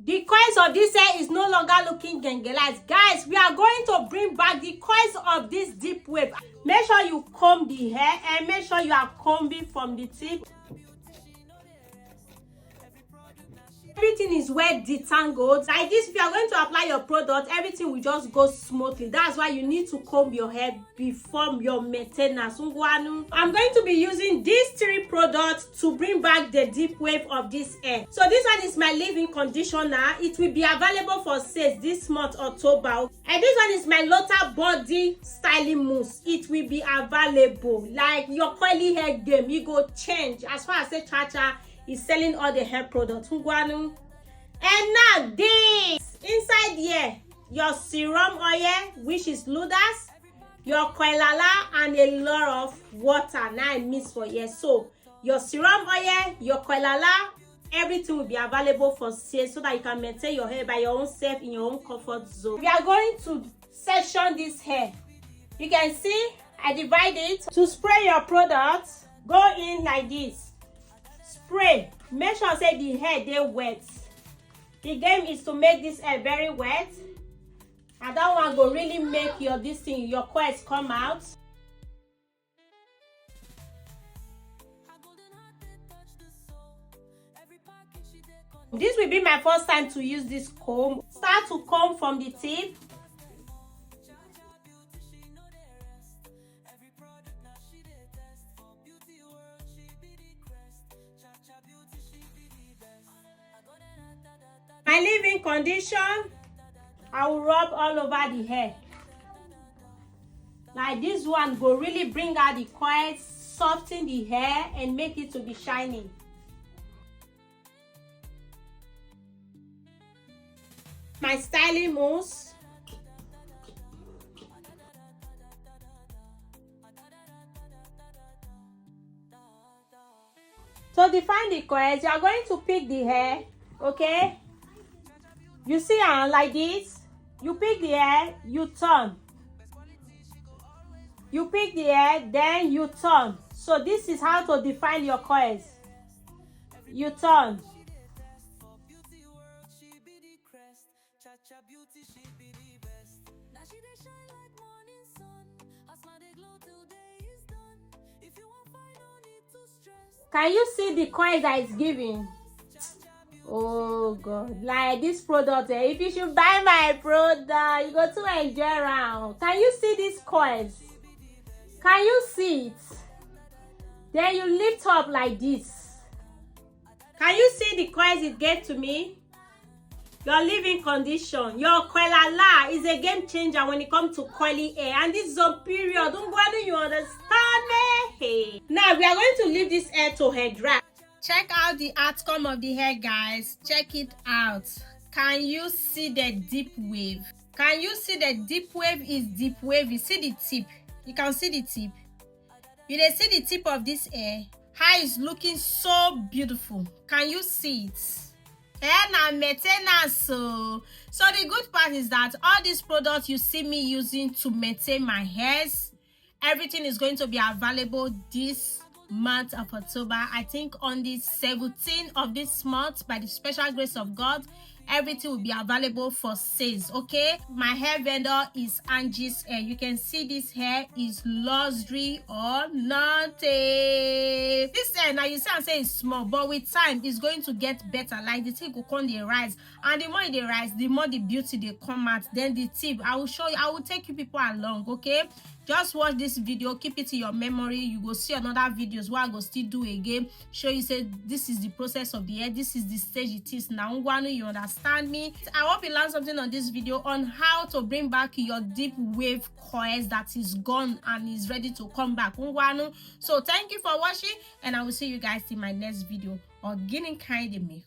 The coils of this hair is no longer looking gengelite. Guys, we are going to bring back the coils of this deep wave. Make sure you comb the hair and make sure you are combing from the tip. Everything is well detangled. Like this, if you are going to apply your product, everything will just go smoothly. That's why you need to comb your hair before your maintenance. I'm going to be using these 3 products to bring back the deep wave of this hair. So this one is my leave-in conditioner. It will be available for sales this month, October. And this one is my Lotta body styling mousse. It will be available. Like your curly hair game, you go change. As far as Chacha is selling all the hair products. And now this inside here, your serum oil, which is Ludas, your koilala, and a lot of water. Now I mix for you. So your serum oil, your koilala, everything will be available for sale so that you can maintain your hair by your own self in your own comfort zone. We are going to section this hair. You can see I divide it. To spray your product, go in like this. Spray. Make sure say the hair they wet. The game is to make this hair very wet. And that one go really make your your coils come out. This will be my first time to use this comb. Start to comb from the tip. My leave-in condition, I will rub all over the hair. Like this one will really bring out the coils, soften the hair, and make it to be shiny. My styling mousse. To define the coils, you are going to pick the hair, okay? You see like this, you pick the hair, you turn. You pick the hair, then you turn. So this is how to define your coils. You turn. Can you see the coils that it's giving? Oh God, like this product, if you should buy my product, you go to enjoy around. Can you see these coils? Can you see it? Then you lift up like this. Can you see the coils it gave to me? Your leave-in condition, your koilala is a game changer when it comes to coily hair. And this is a period. Don't bother, you understand me? Hey. Now we are going to leave this hair to hair dry. Check out the outcome of the hair, guys. Check it out. Can you see the deep wave? Can you see the deep wave is deep wave? You see the tip. You can see the tip. You can see the tip of this hair. How it's looking so beautiful. Can you see it? And maintenance. So the good part is that all these products you see me using to maintain my hairs, everything is going to be available this month of October. I think on the 17th of this month, by the special grace of God, everything will be available for sales. Okay, my hair vendor is Angie's Hair. You can see this hair is luxury or nothing. This hair now, you see I'm saying it's small, but with time it's going to get better. Like the tip will come the rise, and the more they rise, the more the beauty they come out. Then the tip, I will show you, I will take you people along. Okay, just watch this video, keep it in your memory. You go see another videos where I go still do again, show you say this is the process of the hair, this is the stage it is now. You understand me? I hope you learned something on this video on how to bring back your deep wave coils that is gone and is ready to come back. So thank you for watching, and I will see you guys in my next video. Or getting kind of me.